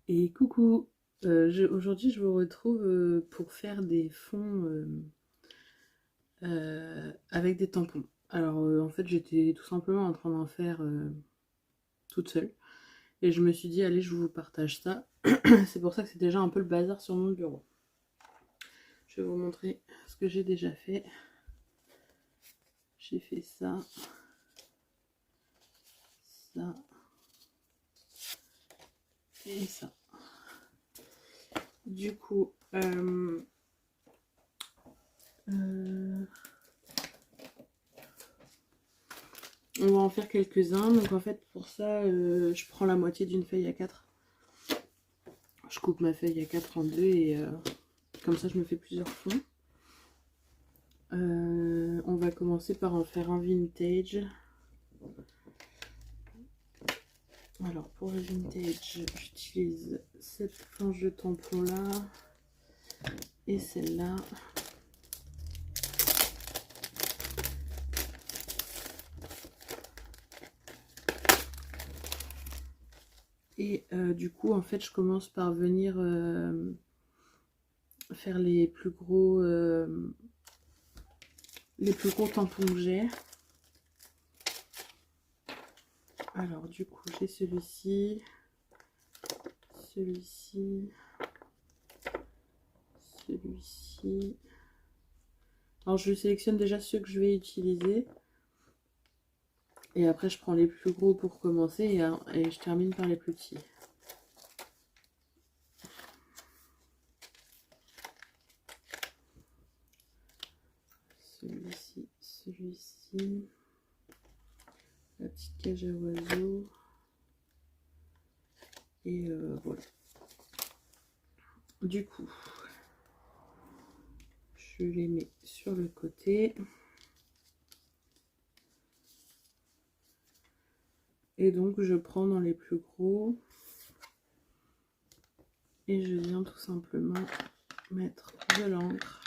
Et coucou, aujourd'hui je vous retrouve pour faire des fonds avec des tampons. Alors en fait j'étais tout simplement en train d'en faire toute seule et je me suis dit allez je vous partage ça. C'est pour ça que c'est déjà un peu le bazar sur mon bureau. Je vais vous montrer ce que j'ai déjà fait. J'ai fait ça, ça et ça. Du coup, on va en faire quelques-uns. Donc en fait pour ça, je prends la moitié d'une feuille à 4. Je coupe ma feuille à 4 en deux et comme ça je me fais plusieurs fonds. On va commencer par en faire un vintage. Alors pour le vintage, j'utilise cette planche de tampon là et celle-là. Et du coup en fait je commence par venir faire les plus gros tampons que j'ai. Alors du coup j'ai celui-ci, celui-ci, celui-ci. Alors je sélectionne déjà ceux que je vais utiliser. Et après je prends les plus gros pour commencer et je termine par les plus petits. Celui-ci, celui-ci. La petite cage à oiseaux. Et voilà. Du coup, je les mets sur le côté. Et donc je prends dans les plus gros. Et je viens tout simplement mettre de l'encre.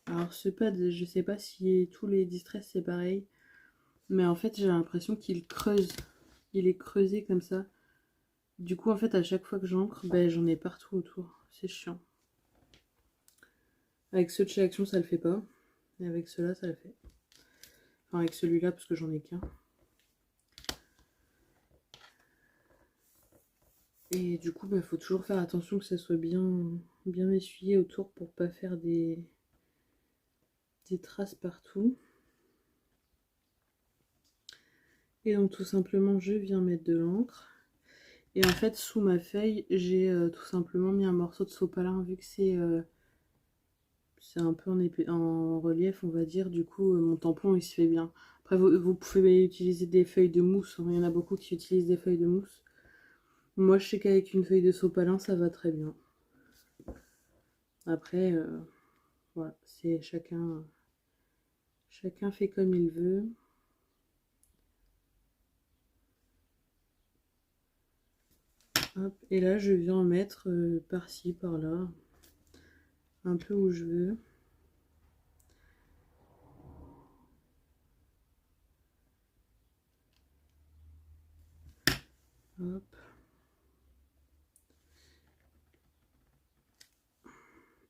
Alors ce pad, je sais pas si tous les distress c'est pareil. Mais en fait j'ai l'impression qu'il creuse. Il est creusé comme ça. Du coup en fait à chaque fois que j'encre, ben, j'en ai partout autour. C'est chiant. Avec ceux de chez Action ça le fait pas. Et avec ceux-là ça le fait. Enfin avec celui-là parce que j'en ai qu'un. Et du coup, faut toujours faire attention que ça soit bien essuyé autour pour pas faire des traces partout. Et donc tout simplement, je viens mettre de l'encre. Et en fait, sous ma feuille, j'ai tout simplement mis un morceau de sopalin, vu que c'est un peu en relief, on va dire. Du coup, mon tampon, il se fait bien. Après, vous pouvez utiliser des feuilles de mousse. Il y en a beaucoup qui utilisent des feuilles de mousse. Moi, je sais qu'avec une feuille de sopalin, ça va très bien. Après, voilà, c'est chacun fait comme il veut. Hop, et là, je viens en mettre par-ci, par-là, un peu où je veux. Hop.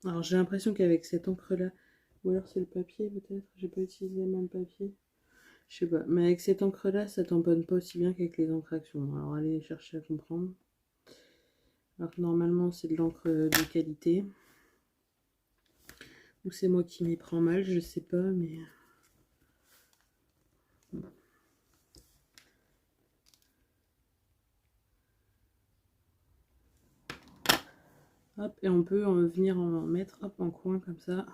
Alors, j'ai l'impression qu'avec cette encre-là, ou alors c'est le papier peut-être, j'ai pas utilisé le même papier. Je sais pas, mais avec cette encre-là, ça tamponne pas aussi bien qu'avec les encres Action. Alors, allez chercher à comprendre. Alors que normalement, c'est de l'encre de qualité. Ou c'est moi qui m'y prends mal, je sais pas, mais... Hop, et on peut venir en mettre hop, en coin comme ça.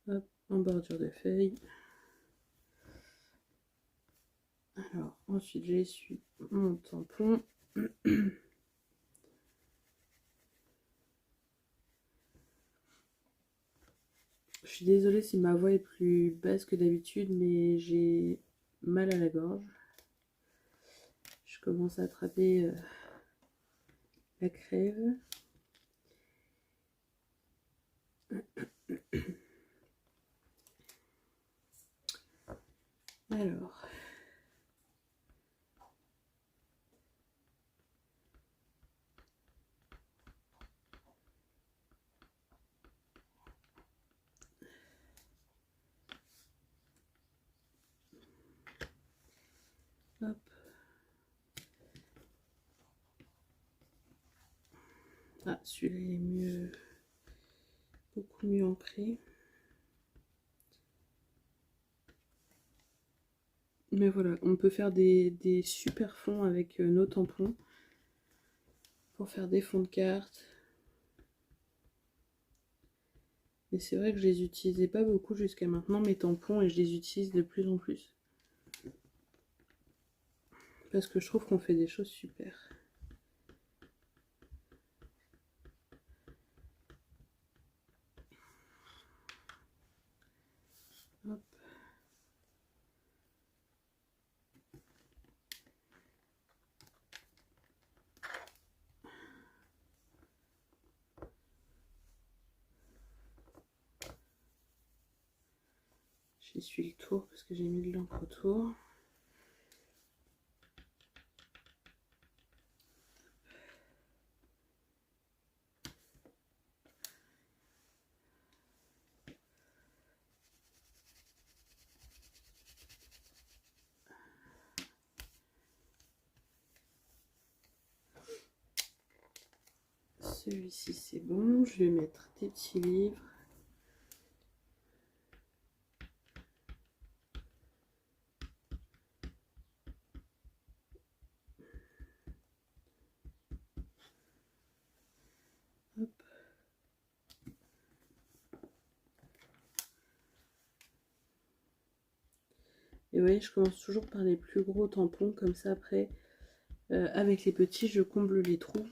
Hop, en bordure de feuille. Alors, ensuite, j'essuie mon tampon. Je suis désolée si ma voix est plus basse que d'habitude, mais j'ai mal à la gorge. Je commence à attraper la crève. Alors, hop. Ah, celui-là il est mieux, beaucoup mieux ancré. Mais voilà, on peut faire des super fonds avec nos tampons pour faire des fonds de cartes. Et c'est vrai que je les utilisais pas beaucoup jusqu'à maintenant, mes tampons, et je les utilise de plus en plus. Parce que je trouve qu'on fait des choses super. Hop. J'essuie le tour parce que j'ai mis de l'encre autour. Celui-ci c'est bon, je vais mettre des petits livres. Hop. Et vous voyez, je commence toujours par les plus gros tampons, comme ça après, avec les petits, je comble les trous.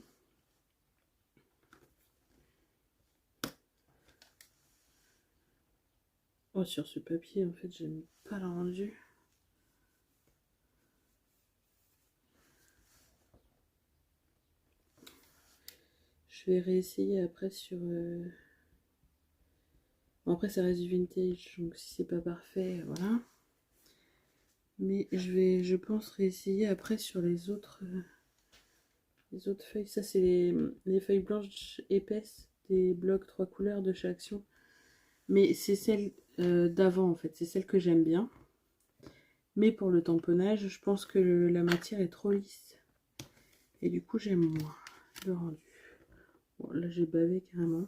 Oh, sur ce papier, en fait, j'aime pas le rendu. Je vais réessayer après sur... Bon, après, ça reste du vintage, donc si c'est pas parfait, voilà. Mais je pense, réessayer après sur les autres feuilles. Ça, c'est les feuilles blanches épaisses des blocs 3 couleurs de chez Action. Mais c'est celle d'avant, en fait. C'est celle que j'aime bien. Mais pour le tamponnage, je pense que la matière est trop lisse. Et du coup, j'aime moins le rendu. Bon, là, j'ai bavé carrément.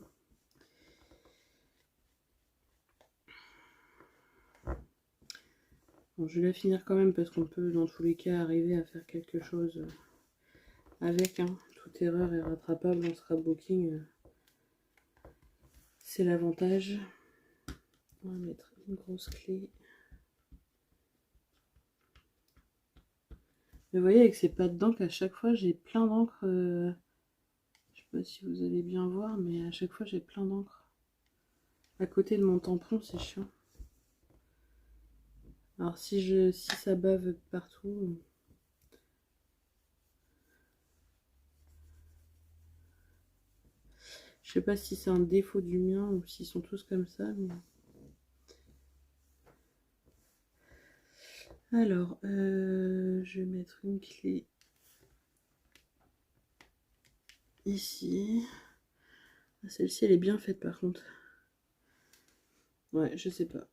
Bon, je vais la finir quand même parce qu'on peut, dans tous les cas, arriver à faire quelque chose avec. Hein. Toute erreur est rattrapable en scrapbooking. C'est l'avantage. On va mettre une grosse clé. Mais vous voyez, avec ces pattes d'encre, à chaque fois, j'ai plein d'encre. Je sais pas si vous allez bien voir, mais à chaque fois, j'ai plein d'encre. À côté de mon tampon, c'est chiant. Alors, si ça bave partout... Je sais pas si c'est un défaut du mien ou s'ils sont tous comme ça. Mais... Alors, je vais mettre une clé ici. Celle-ci, elle est bien faite par contre. Ouais, je sais pas.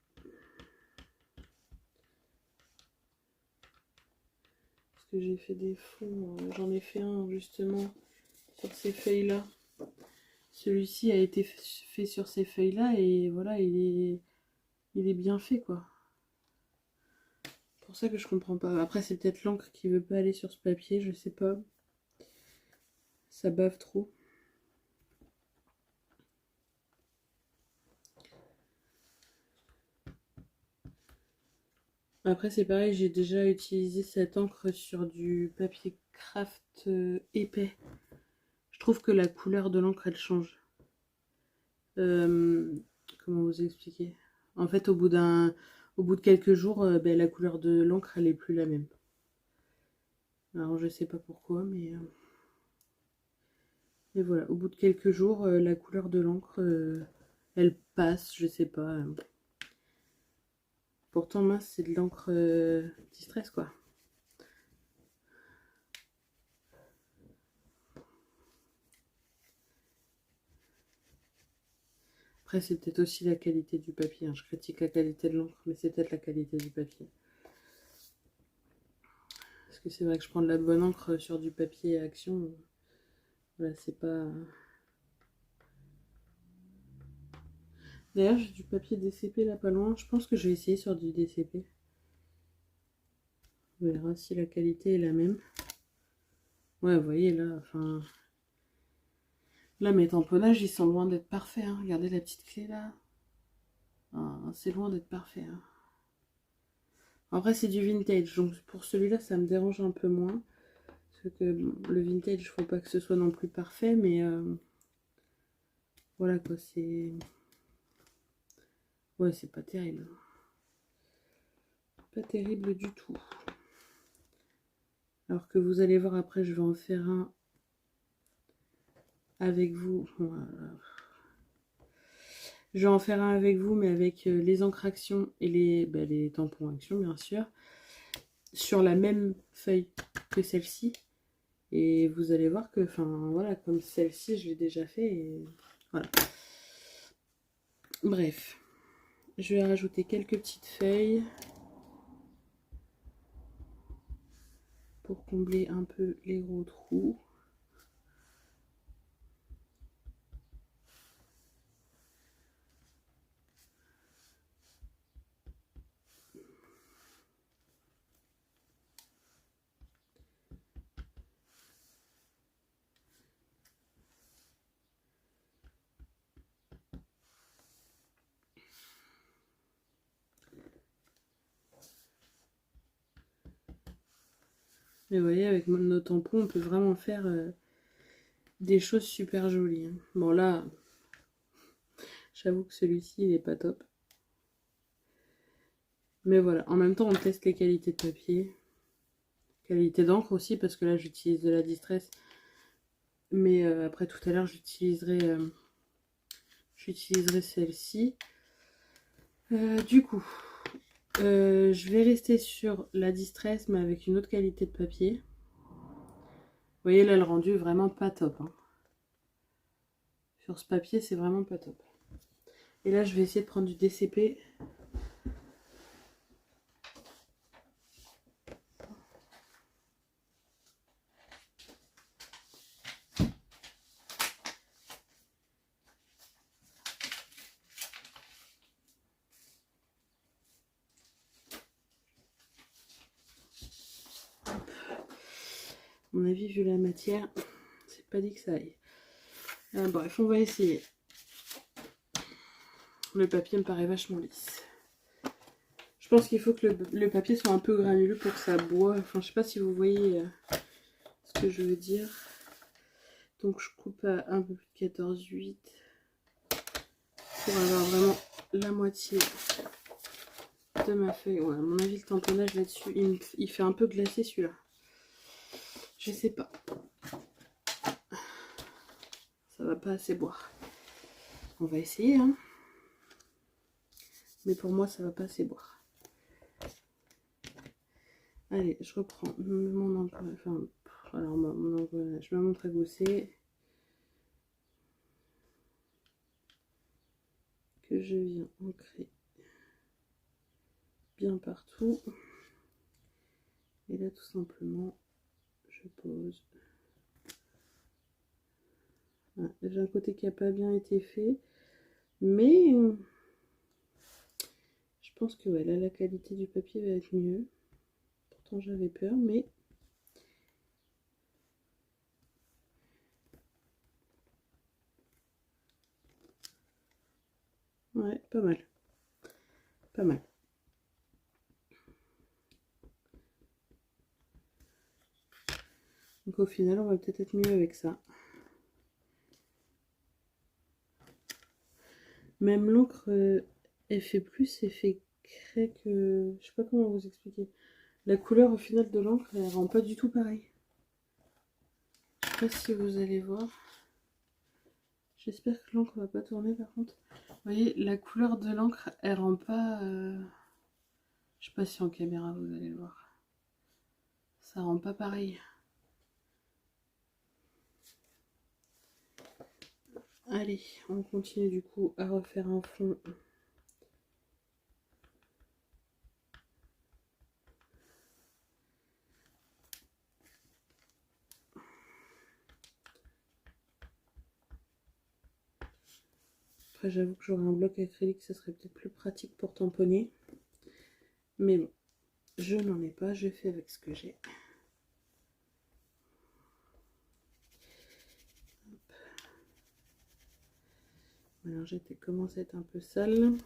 Parce que j'ai fait des fonds. J'en ai fait un justement sur ces feuilles-là. Celui-ci a été fait sur ces feuilles-là et voilà, il est bien fait quoi. C'est pour ça que je comprends pas. Après, c'est peut-être l'encre qui veut pas aller sur ce papier, je sais pas. Ça bave trop. Après, c'est pareil, j'ai déjà utilisé cette encre sur du papier craft épais. Je trouve que la couleur de l'encre, elle change. Comment vous expliquer? En fait, au bout de quelques jours, ben, la couleur de l'encre, elle est plus la même. Alors, je sais pas pourquoi, mais voilà. Au bout de quelques jours, la couleur de l'encre, elle passe, je sais pas. Pourtant, mince, c'est de l'encre Distress, quoi. Après, c'est peut-être aussi la qualité du papier. Hein. Je critique la qualité de l'encre, mais c'est peut-être la qualité du papier. Parce que c'est vrai que je prends de la bonne encre sur du papier Action. Voilà, c'est pas... D'ailleurs, j'ai du papier DCP là pas loin. Je pense que je vais essayer sur du DCP. On verra si la qualité est la même. Ouais, vous voyez là, enfin... Là, mes tamponnages, ils sont loin d'être parfaits. Hein. Regardez la petite clé là. Ah, c'est loin d'être parfait. Hein. En vrai, c'est du vintage. Donc pour celui-là, ça me dérange un peu moins. Parce que bon, le vintage, il ne faut pas que ce soit non plus parfait. Mais voilà quoi, c'est... Ouais, c'est pas terrible. Pas terrible du tout. Alors que vous allez voir après, je vais en faire un avec vous. Voilà. Je vais en faire un avec vous, mais avec les encres Action et les tampons Action, bien sûr. Sur la même feuille que celle-ci. Et vous allez voir que, enfin, voilà, comme celle-ci, je l'ai déjà fait. Et voilà. Bref. Je vais rajouter quelques petites feuilles. Pour combler un peu les gros trous. Et vous voyez, avec nos tampons, on peut vraiment faire des choses super jolies. Hein. Bon là, j'avoue que celui-ci, il n'est pas top. Mais voilà, en même temps, on teste les qualités de papier. Qualité d'encre aussi, parce que là, j'utilise de la Distress. Mais après, tout à l'heure, j'utiliserai celle-ci. Du coup, je vais rester sur la Distress, mais avec une autre qualité de papier. Vous voyez, là, le rendu est vraiment pas top. Hein. Sur ce papier, c'est vraiment pas top. Et là, je vais essayer de prendre du DCP. À mon avis, vu la matière, c'est pas dit que ça aille. Bref, on va essayer. Le papier me paraît vachement lisse. Je pense qu'il faut que le papier soit un peu granuleux pour que ça boie. Enfin, je sais pas si vous voyez ce que je veux dire. Donc, je coupe à un peu plus de 14,8 pour avoir vraiment la moitié de ma feuille. Ouais, à mon avis, le tamponnage là-dessus, il fait un peu glacé celui-là. Je sais pas. Ça va pas assez boire. On va essayer, hein. Mais pour moi, ça va pas assez boire. Allez, je reprends mon engrenage. Enfin, alors mon engrenage, je me montre à gousser. Que je viens ancrer bien partout. Et là, tout simplement, je pose. Voilà, j'ai un côté qui n'a pas bien été fait. Mais je pense que ouais, là, la qualité du papier va être mieux. Pourtant, j'avais peur, mais... Ouais, pas mal. Pas mal. Donc au final, on va peut-être être mieux avec ça. Même l'encre effet plus, effet craie que... Je sais pas comment vous expliquer. La couleur au final de l'encre, elle rend pas du tout pareil. Je sais pas si vous allez voir. J'espère que l'encre va pas tourner par contre. Vous voyez, la couleur de l'encre, elle rend pas... Je sais pas si en caméra vous allez le voir. Ça rend pas pareil. Allez, on continue du coup à refaire un fond. Après, j'avoue que j'aurais un bloc acrylique, ça serait peut-être plus pratique pour tamponner. Mais bon, je n'en ai pas, je fais avec ce que j'ai. Alors, j'étais commencé à être un peu sale.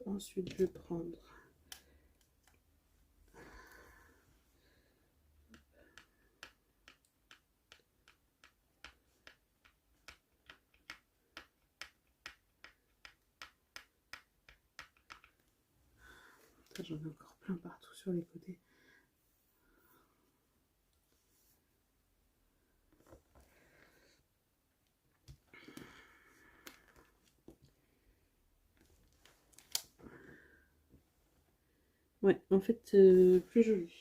Ensuite, je vais prendre j'en ai encore plein partout sur les côtés. Ouais, en fait, plus joli.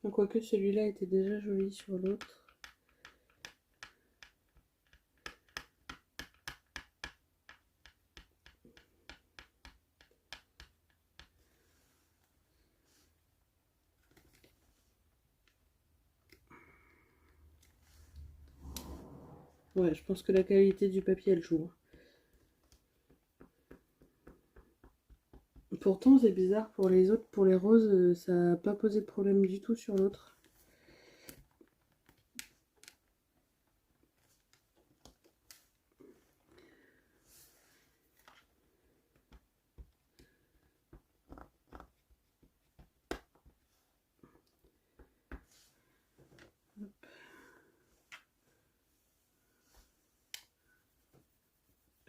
Enfin, quoique celui-là était déjà joli sur l'autre. Ouais, je pense que la qualité du papier, elle joue. Pourtant, c'est bizarre pour les autres, pour les roses, ça n'a pas posé de problème du tout sur l'autre.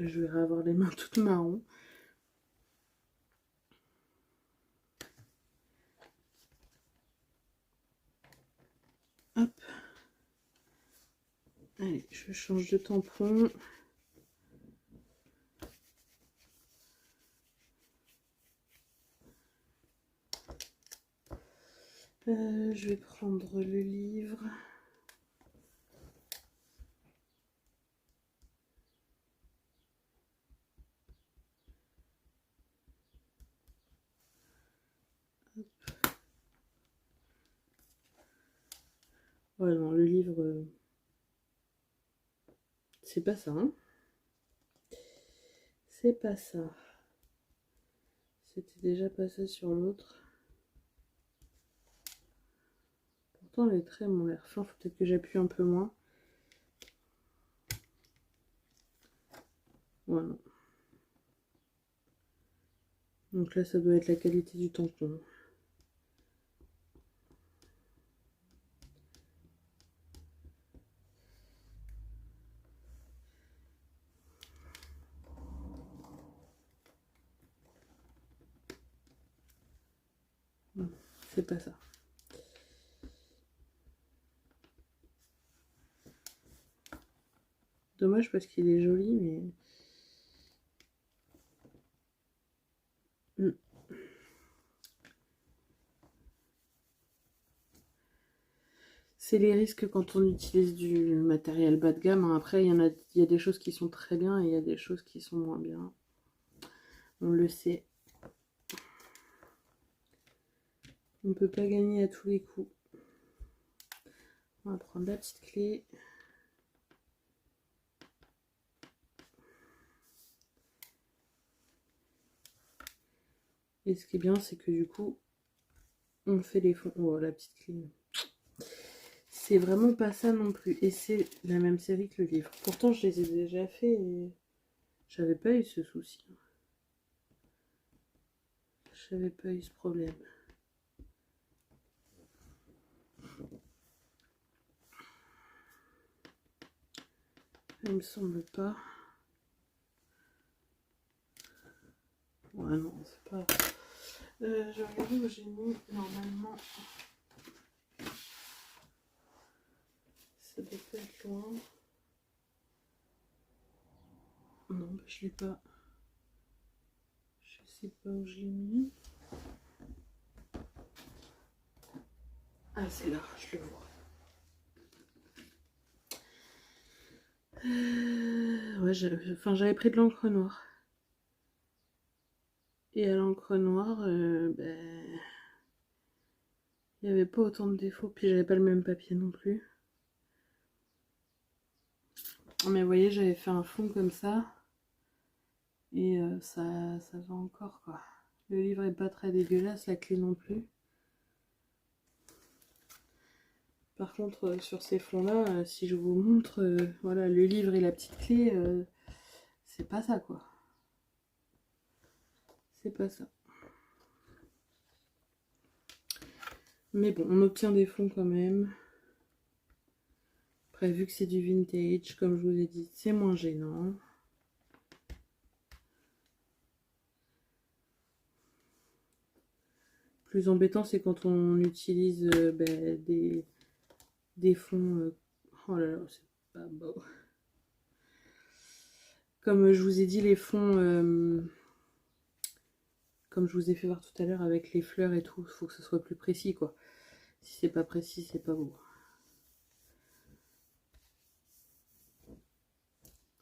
Je vais avoir les mains toutes marron. Hop. Allez, je change de tampon. Je vais prendre le livre. Ouais, non, le livre, c'est pas ça, hein. C'est pas ça. C'était déjà passé sur l'autre. Pourtant, les traits m'ont l'air fins. Faut peut-être que j'appuie un peu moins. Voilà. Donc là, ça doit être la qualité du tampon. C'est pas ça. Dommage parce qu'il est joli, mais... C'est les risques quand on utilise du matériel bas de gamme. Après, il y a des choses qui sont très bien et il y a des choses qui sont moins bien. On le sait. On ne peut pas gagner à tous les coups. On va prendre la petite clé. Et ce qui est bien, c'est que du coup, on fait les fonds. Oh, la petite clé. C'est vraiment pas ça non plus. Et c'est la même série que le livre. Pourtant, je les ai déjà fait et j'avais pas eu ce souci. J'avais pas eu ce problème. Il me semble pas. Ouais, non, c'est pas... je vais regarder où j'ai mis normalement. Ça doit pas être loin. Non, bah, je l'ai pas. Je sais pas où je l'ai mis. Ah, c'est là, je le vois. Ouais, j'avais pris de l'encre noire. Et à l'encre noire, ben, il n'y avait pas autant de défauts. Puis j'avais pas le même papier non plus. Mais vous voyez, j'avais fait un fond comme ça. Et ça va encore, quoi. Le livre est pas très dégueulasse, la clé non plus. Par contre, sur ces fonds-là, si je vous montre, voilà, le livre et la petite clé, c'est pas ça, quoi. C'est pas ça. Mais bon, on obtient des fonds quand même. Après, vu que c'est du vintage, comme je vous ai dit, c'est moins gênant. Plus embêtant, c'est quand on utilise ben, des fonds... oh là là, c'est pas beau. Comme je vous ai dit, les fonds... comme je vous ai fait voir tout à l'heure avec les fleurs et tout, il faut que ce soit plus précis, quoi. Si c'est pas précis, c'est pas beau.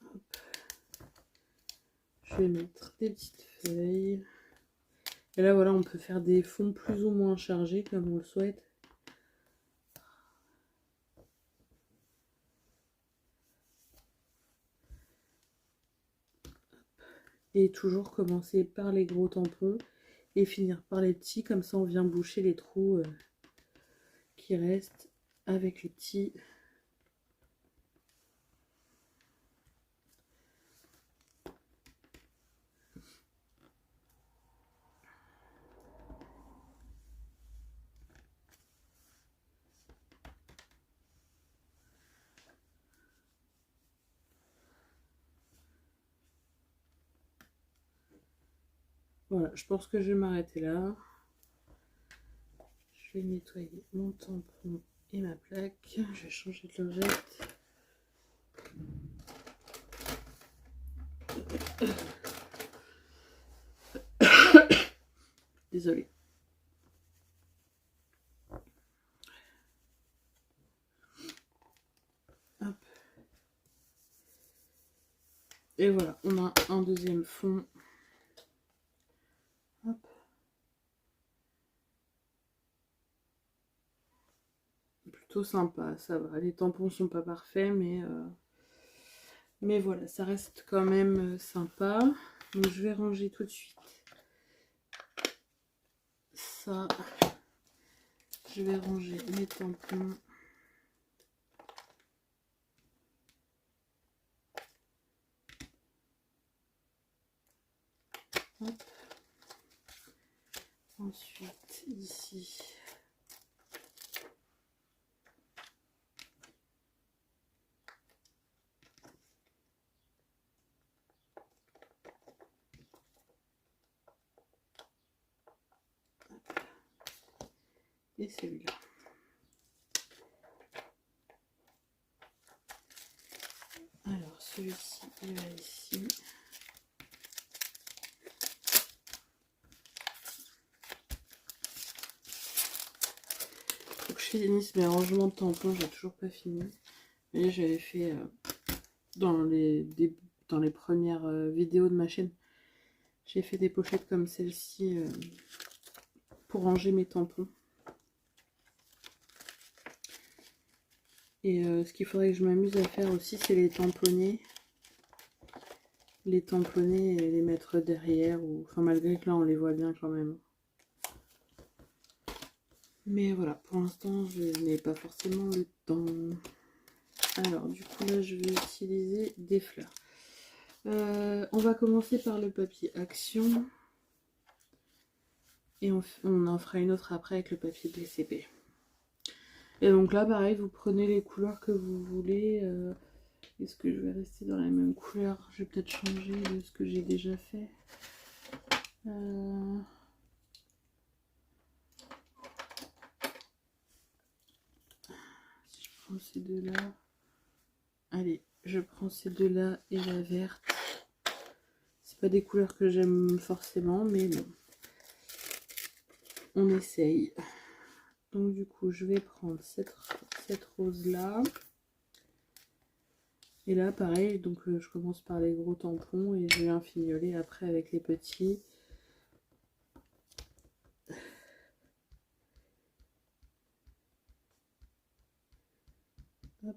Hop. Je vais mettre des petites feuilles. Et là, voilà, on peut faire des fonds plus ou moins chargés, comme on le souhaite. Et toujours commencer par les gros tampons et finir par les petits, comme ça on vient boucher les trous qui restent avec les petits. Voilà, je pense que je vais m'arrêter là. Je vais nettoyer mon tampon et ma plaque. Je vais changer de lingette. Désolée. Hop. Et voilà, on a un deuxième fond. Hop. Plutôt sympa, ça va. Les tampons sont pas parfaits, mais voilà, ça reste quand même sympa. Donc je vais ranger tout de suite ça. Je vais ranger mes tampons. Hop. Ensuite, ici. Et celui-là. Alors, celui-ci, il va ici. Faut que je finisse mes rangements de tampons, j'ai toujours pas fini. Et j'avais fait dans les premières vidéos de ma chaîne, j'ai fait des pochettes comme celle-ci pour ranger mes tampons. Et ce qu'il faudrait que je m'amuse à faire aussi, c'est les tamponner. Les tamponner et les mettre derrière. Ou... Enfin, malgré que là, on les voit bien quand même. Mais voilà, pour l'instant, je n'ai pas forcément le temps. Alors, du coup, là, je vais utiliser des fleurs. On va commencer par le papier Action. Et on en fera une autre après avec le papier PCB. Et donc là, pareil, vous prenez les couleurs que vous voulez. Est-ce que je vais rester dans la même couleur? Je vais peut-être changer de ce que j'ai déjà fait. Si je prends ces deux-là. Allez, je prends ces deux-là et la verte. Pas des couleurs que j'aime forcément, mais bon, on essaye. Donc du coup, je vais prendre cette rose-là. Et là, pareil, donc je commence par les gros tampons et je viens fignoler après avec les petits. Hop.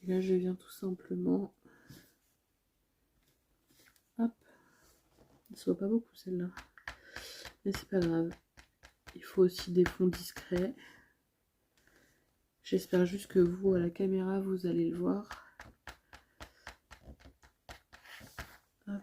Et là, je viens tout simplement... Hop. Il ne se voit pas beaucoup celle-là. Mais c'est pas grave. Il faut aussi des fonds discrets. J'espère juste que vous, à la caméra, vous allez le voir. Hop.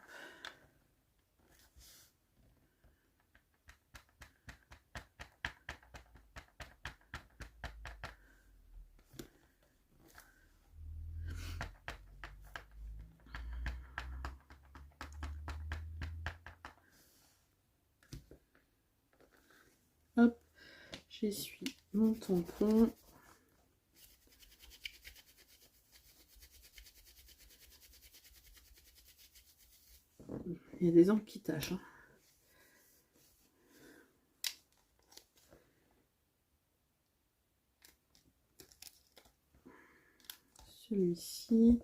Hop, j'essuie mon tampon. Il y a des angles qui tâchent. Hein. Celui-ci.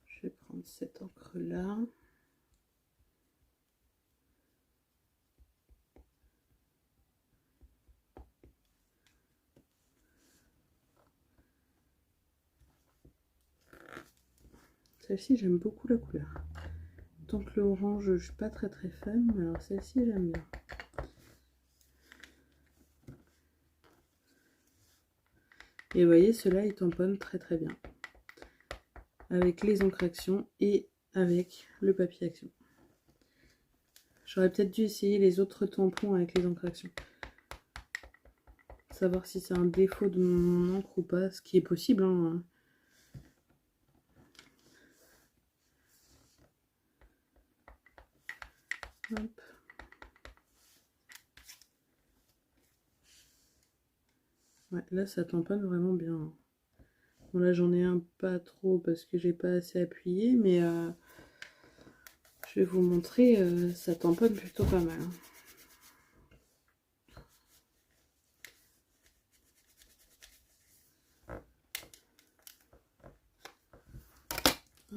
Je vais prendre cette encre-là. Celle-ci, j'aime beaucoup la couleur. Tant que le orange, je suis pas très fan, mais alors celle-ci, j'aime bien. Et vous voyez, ceux-là, ils tamponnent très bien. Avec les encres action et avec le papier action. J'aurais peut-être dû essayer les autres tampons avec les encres action. Savoir si c'est un défaut de mon encre ou pas, ce qui est possible. Hein. Hop. Ouais, là ça tamponne vraiment bien. Bon là j'en ai un pas trop parce que j'ai pas assez appuyé, mais je vais vous montrer, ça tamponne plutôt pas mal. Hein.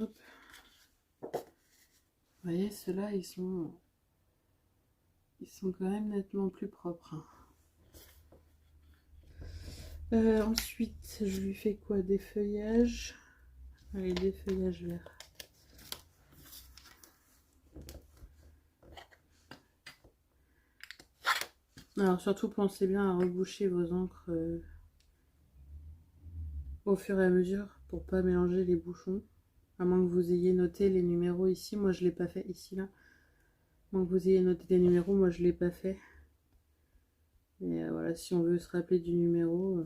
Hop. Vous voyez, ceux-là ils sont quand même nettement plus propres. Hein. Ensuite, je lui fais quoi? Des feuillages. Allez, des feuillages verts. Alors surtout, pensez bien à reboucher vos encres au fur et à mesure pour pas mélanger les bouchons. À moins que vous ayez noté les numéros ici. Moi, je l'ai pas fait ici, là. À moins que vous ayez noté les numéros, moi, je l'ai pas fait. Et voilà, si on veut se rappeler du numéro...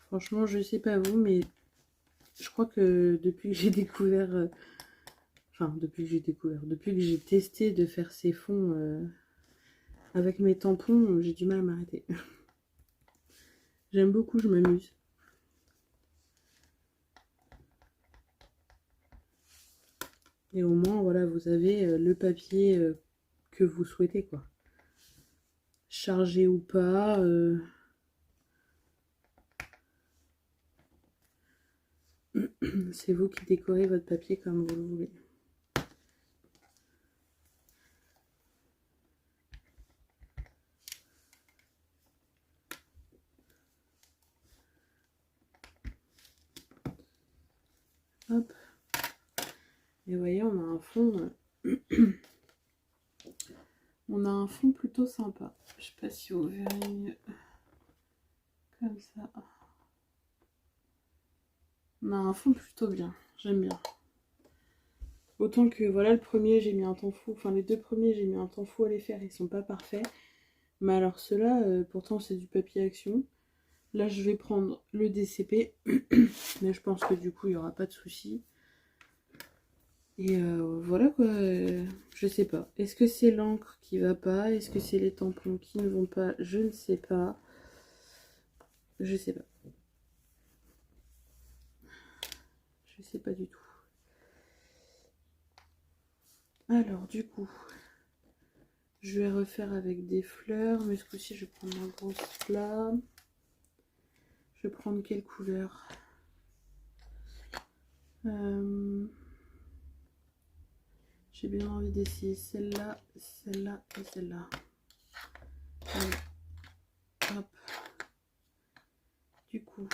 Franchement, je sais pas vous, mais je crois que depuis que j'ai découvert... Enfin, depuis que j'ai testé de faire ces fonds avec mes tampons, j'ai du mal à m'arrêter. J'aime beaucoup, je m'amuse. Et au moins, voilà, vous avez le papier que vous souhaitez, quoi. Chargé ou pas. C'est vous qui décorez votre papier comme vous le voulez. Hop. Et vous voyez, on a un fond... on a un fond plutôt sympa. Je sais pas si vous verrez mieux. Comme ça. On a un fond plutôt bien. J'aime bien. Autant que voilà, le premier j'ai mis un temps fou, enfin les deux premiers j'ai mis un temps fou à les faire, ils sont pas parfaits. Mais alors ceux-là, pourtant c'est du papier action. Là je vais prendre le DCP, mais je pense que du coup il n'y aura pas de souci. Et voilà quoi, je sais pas. Est-ce que c'est l'encre qui va pas? Est-ce que c'est les tampons qui ne vont pas? Je ne sais pas. Je sais pas. Je sais pas du tout. Alors du coup, je vais refaire avec des fleurs, mais ce coup-ci je vais prendre un gros plat. Je vais prendre quelle couleur? J'ai bien envie d'essayer celle-là, celle-là et celle-là. Hop. Du coup,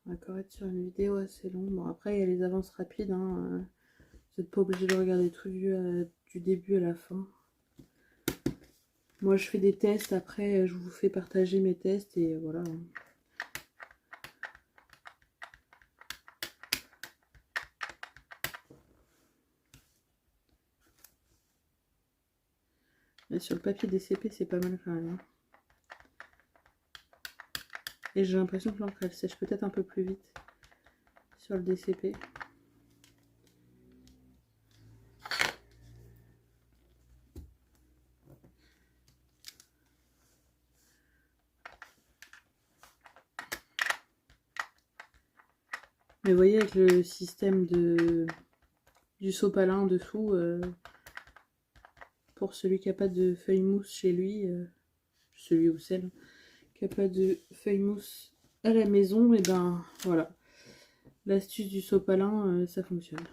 on va encore être sur une vidéo assez longue. Bon, après, il y a les avances rapides. Hein. Vous n'êtes pas obligé de regarder tout du début à la fin. Moi, je fais des tests. Après, je vous fais partager mes tests. Et voilà. Mais sur le papier DCP, c'est pas mal quand même. Hein. Et j'ai l'impression que l'encre, elle sèche peut-être un peu plus vite sur le DCP. Mais vous voyez, avec le système du sopalin en dessous, pour celui qui n'a pas de feuille mousse chez lui, celui ou celle qui n'a pas de feuille mousse à la maison, et ben voilà, l'astuce du sopalin, ça fonctionne.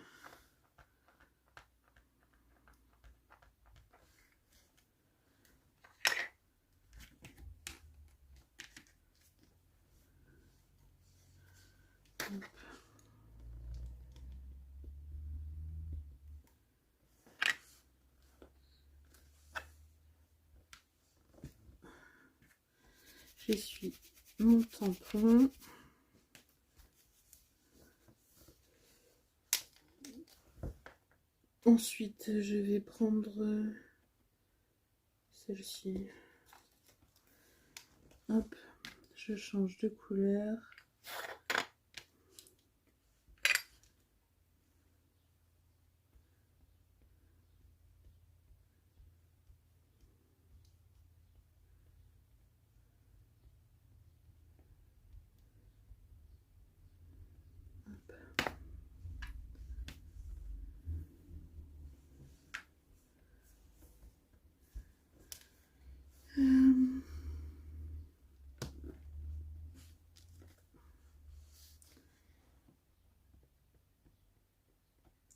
J'essuie mon tampon. Ensuite, je vais prendre celle-ci. Hop, je change de couleur.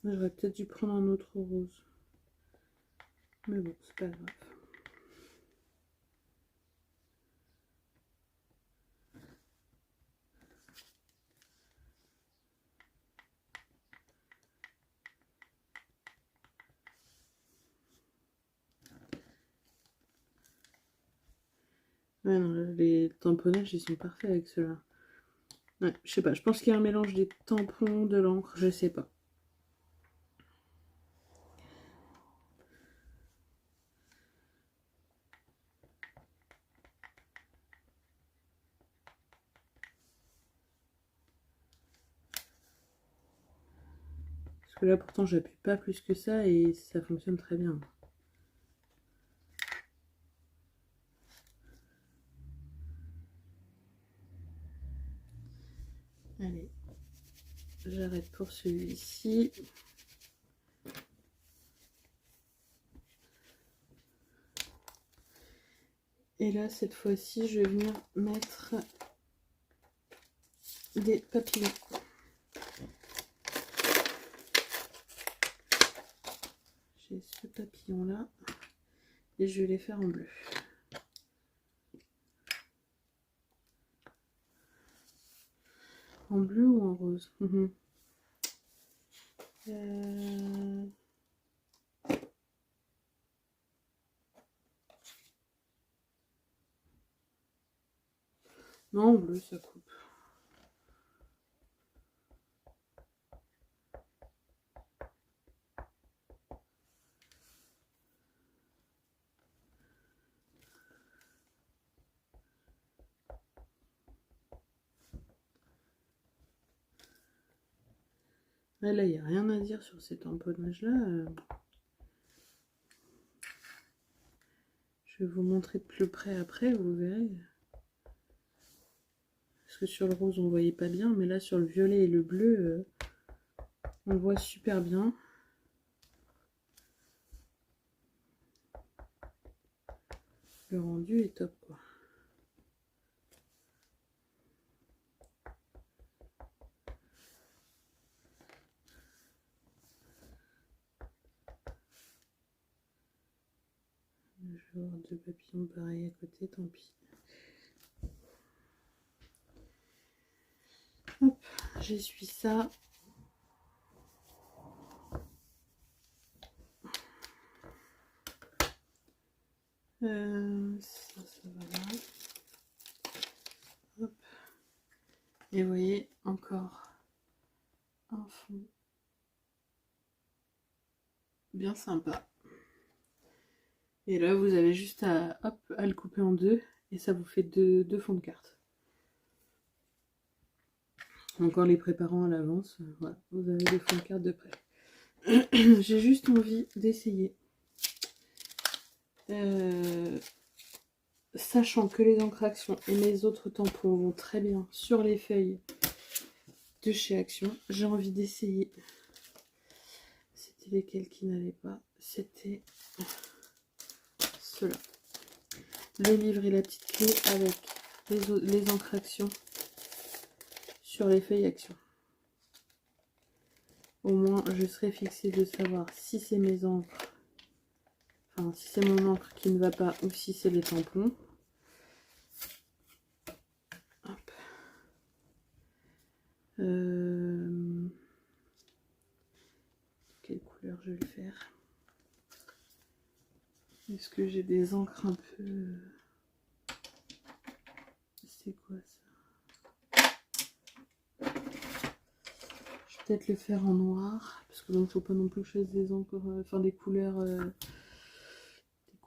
J'aurais peut-être dû prendre un autre rose. Mais bon, c'est pas grave. Ouais, non, les tamponnages, ils sont parfaits avec ceux-là. Ouais, je sais pas, je pense qu'il y a un mélange des tampons, de l'encre, je sais pas. Parce que là, pourtant, j'appuie pas plus que ça et ça fonctionne très bien. Allez, j'arrête pour celui-ci. Et là, cette fois-ci, je vais venir mettre des papillons. J'ai ce papillon-là et je vais les faire en bleu. En bleu ou en rose? Non, bleu, ça coupe. Là, il n'y a rien à dire sur ces tamponnages-là. Je vais vous montrer de plus près après, vous verrez. Parce que sur le rose, on ne voyait pas bien, mais là, sur le violet et le bleu, on le voit super bien. Le rendu est top, quoi. Je vais avoir deux papillons pareils à côté, tant pis. Hop, j'essuie ça. Ça va là. Hop. Et vous voyez, encore un fond bien sympa. Et là, vous avez juste à, hop, à le couper en deux. Et ça vous fait deux fonds de carte. Encore les préparant à l'avance. Voilà, vous avez les fonds de carte de près. J'ai juste envie d'essayer. Sachant que les encres Action et mes autres tampons vont très bien sur les feuilles de chez Action, j'ai envie d'essayer. C'était lesquels qui n'allaient pas? C'était ceux-là. Le livre et la petite clé avec les encres Action sur les feuilles Action. Au moins, je serai fixée de savoir si c'est mes encres, enfin si c'est mon encre qui ne va pas ou si c'est les tampons. Hop. Quelle couleur je vais le faire? Est-ce que j'ai des encres un peu... C'est quoi ça? Je vais peut-être le faire en noir, parce que donc faut pas non plus que je fasse des encres, enfin des couleurs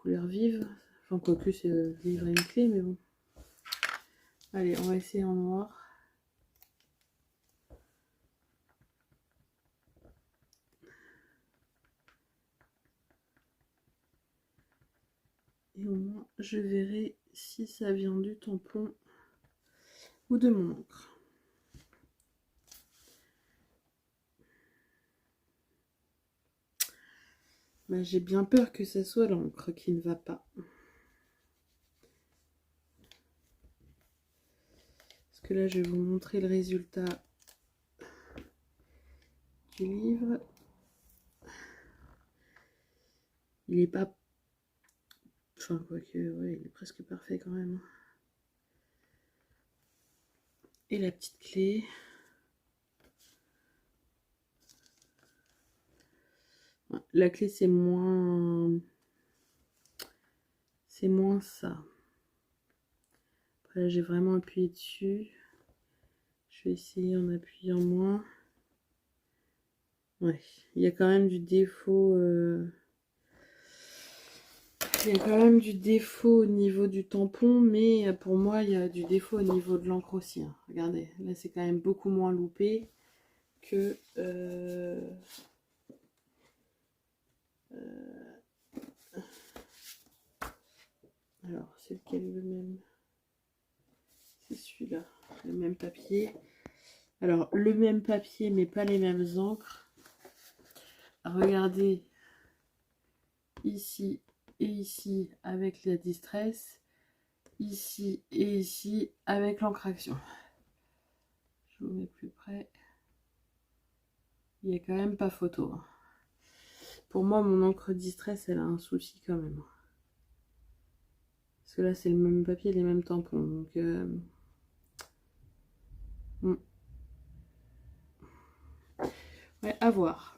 vives. Enfin quoique c'est livre et une clé, mais bon. Allez, on va essayer en noir. Et au moins, je verrai si ça vient du tampon ou de mon encre. Bah, j'ai bien peur que ça soit l'encre qui ne va pas. Parce que là, je vais vous montrer le résultat du livre. Il est pas... Enfin, quoique, ouais, il est presque parfait quand même. Et la petite clé. La clé, c'est moins... C'est moins ça. Après, là, j'ai vraiment appuyé dessus. Je vais essayer en appuyant moins. Ouais, il y a quand même du défaut... Il y a quand même du défaut au niveau du tampon, mais pour moi, il y a du défaut au niveau de l'encre aussi. Hein. Regardez, là, c'est quand même beaucoup moins loupé que... Alors, c'est lequel le même? C'est celui-là, le même papier. Alors, le même papier, mais pas les mêmes encres. Regardez, ici et ici avec la Distress, ici et ici avec l'encre Action. Je vous mets plus près. Il n'y a quand même pas photo. Pour moi, mon encre Distress, elle a un souci quand même. Parce que là, c'est le même papier, les mêmes tampons. Donc, ouais, à voir.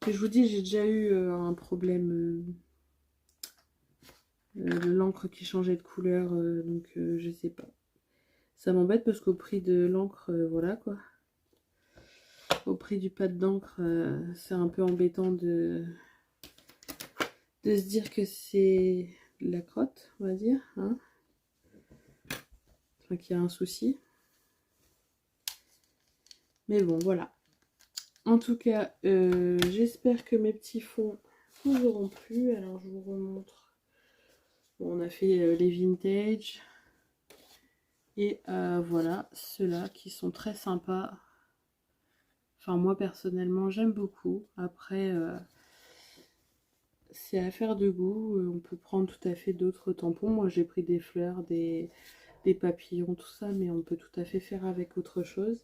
Et je vous dis, j'ai déjà eu un problème l'encre qui changeait de couleur, donc je sais pas. Ça m'embête parce qu'au prix de l'encre, voilà quoi. Au prix du pad d'encre, c'est un peu embêtant de se dire que c'est de la crotte, on va dire, hein. Enfin, qu'il y a un souci. Mais bon, voilà. En tout cas, j'espère que mes petits fonds vous auront plu. Alors, je vous remontre. Bon, on a fait les vintage. Et voilà, ceux-là qui sont très sympas. Enfin, moi, personnellement, j'aime beaucoup. Après, c'est affaire de goût. On peut prendre tout à fait d'autres tampons. Moi, j'ai pris des fleurs, des papillons, tout ça. Mais on peut tout à fait faire avec autre chose.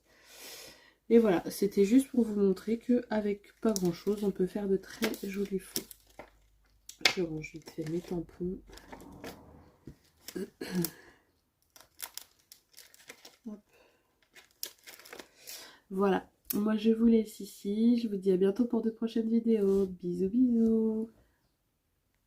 Et voilà, c'était juste pour vous montrer qu'avec pas grand chose, on peut faire de très jolis fonds. Je range vite fait mes tampons. Hop. Voilà, moi je vous laisse ici. Je vous dis à bientôt pour de prochaines vidéos. Bisous bisous.